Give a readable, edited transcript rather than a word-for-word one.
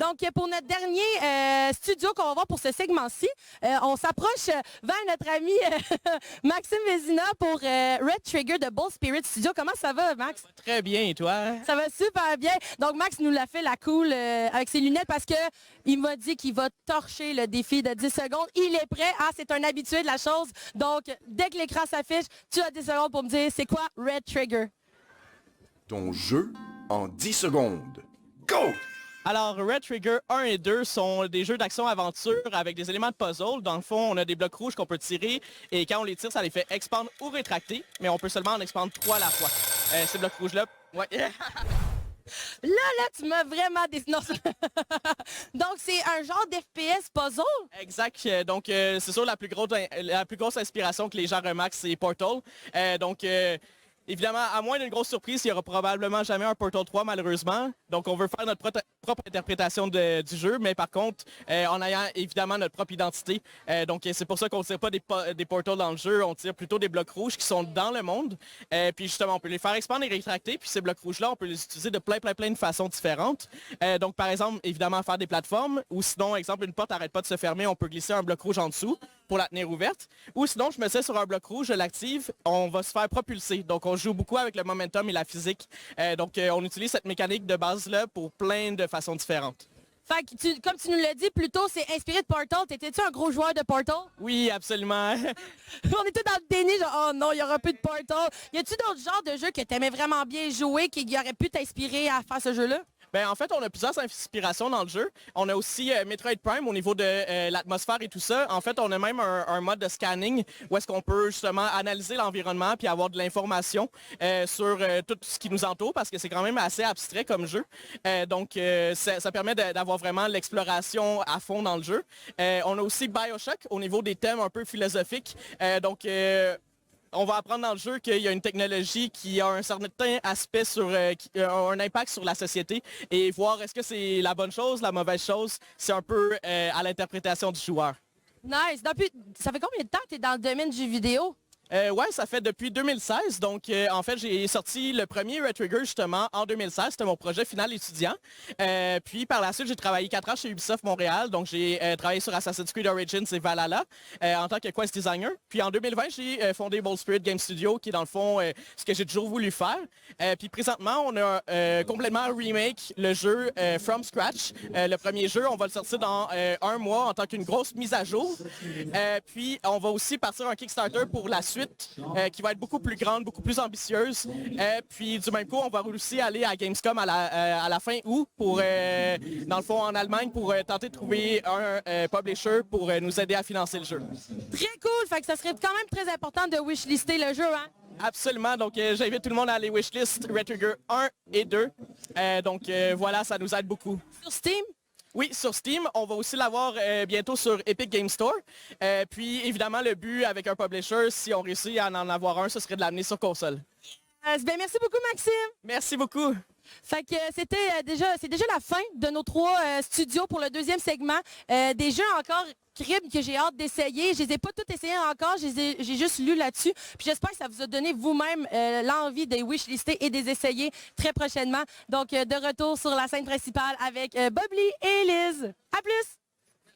Donc, pour notre dernier studio qu'on va voir pour ce segment-ci, on s'approche vers notre ami Maxime Vézina pour Red Trigger de Bold Spirit Studio. Comment ça va, Max? Ça va très bien, et toi? Ça va super bien. Donc, Max nous l'a fait la cool avec ses lunettes parce que il m'a dit qu'il va torcher le défi de 10 secondes. Il est prêt. Ah, c'est un habitué de la chose. Donc, dès que l'écran s'affiche, tu as 10 secondes pour me dire c'est quoi Red Trigger? Ton jeu en 10 secondes. Go! Alors, Red Trigger 1 et 2 sont des jeux d'action-aventure avec des éléments de puzzle. Dans le fond, on a des blocs rouges qu'on peut tirer et quand on les tire, ça les fait expandre ou rétracter, mais on peut seulement en expandre 3 à la fois. Ces blocs rouges-là, ouais. Là, tu m'as vraiment non. Donc, c'est un genre d'FPS puzzle? Exact. Donc, c'est sûr, la plus grosse inspiration que les gens remarquent, c'est Portal. Évidemment, à moins d'une grosse surprise, il n'y aura probablement jamais un Portal 3, malheureusement. Donc, on veut faire notre propre interprétation du jeu, mais par contre, en ayant évidemment notre propre identité. Donc, c'est pour ça qu'on ne tire pas des portals dans le jeu, on tire plutôt des blocs rouges qui sont dans le monde. Puis justement, on peut les faire expandre et rétracter, puis ces blocs rouges-là, on peut les utiliser de plein de façons différentes. Donc, par exemple, évidemment, faire des plateformes, ou sinon, exemple, une porte n'arrête pas de se fermer, on peut glisser un bloc rouge en dessous pour la tenir ouverte. Ou sinon, je me mets sur un bloc rouge, je l'active, on va se faire propulser. Donc, on joue beaucoup avec le momentum et la physique. Donc, on utilise cette mécanique de base-là pour plein de façons différentes. Fait que, comme tu nous l'as dit plus tôt, c'est inspiré de Portal. T'étais-tu un gros joueur de Portal? Oui, absolument. On était dans le déni, genre, oh non, il y aura plus de Portal. Y a-tu d'autres genres de jeux que t'aimais vraiment bien jouer, qui auraient pu t'inspirer à faire ce jeu-là? Ben, en fait, on a plusieurs inspirations dans le jeu. On a aussi Metroid Prime au niveau de l'atmosphère et tout ça. En fait, on a même un mode de scanning où est-ce qu'on peut justement analyser l'environnement puis avoir de l'information sur tout ce qui nous entoure parce que c'est quand même assez abstrait comme jeu. Donc, ça permet d'avoir vraiment l'exploration à fond dans le jeu. On a aussi BioShock au niveau des thèmes un peu philosophiques. On va apprendre dans le jeu qu'il y a une technologie qui a un certain aspect qui a un impact sur la société et voir est-ce que c'est la bonne chose, la mauvaise chose, c'est un peu à l'interprétation du joueur. Nice. Ça fait combien de temps que tu es dans le domaine du jeu vidéo? Ouais, ça fait depuis 2016. Donc, en fait, j'ai sorti le premier Red Trigger justement en 2016. C'était mon projet final étudiant. Puis, par la suite, j'ai travaillé 4 ans chez Ubisoft Montréal. Donc, j'ai travaillé sur Assassin's Creed Origins et Valhalla en tant que quest designer. Puis, en 2020, j'ai fondé Bold Spirit Game Studio, qui est dans le fond ce que j'ai toujours voulu faire. Puis, présentement, on a complètement remake le jeu from scratch. Le premier jeu, on va le sortir dans 1 mois en tant qu'une grosse mise à jour. Puis, on va aussi partir un Kickstarter pour la suite qui va être beaucoup plus grande, beaucoup plus ambitieuse. Puis du même coup, on va aussi aller à Gamescom à la fin août pour, dans le fond, en Allemagne pour tenter de trouver un publisher pour nous aider à financer le jeu. Très cool! Fait que ça serait quand même très important de wishlister le jeu, hein? Absolument. Donc, j'invite tout le monde à aller wishlist Red Trigger 1 et 2. Donc, voilà, ça nous aide beaucoup. Sur Steam? Oui, sur Steam. On va aussi l'avoir bientôt sur Epic Game Store. Puis, évidemment, le but avec un publisher, si on réussit à en avoir un, ce serait de l'amener sur console. Ben, merci beaucoup, Maxime. Merci beaucoup. Fait que c'est déjà la fin de nos 3 studios pour le deuxième segment. Des jeux encore cribles que j'ai hâte d'essayer. Je les ai pas tous essayés encore, j'ai juste lu là-dessus. Puis j'espère que ça vous a donné vous-même l'envie de les wishlister et de les essayer très prochainement. Donc, de retour sur la scène principale avec Bob Lee et Liz. À plus!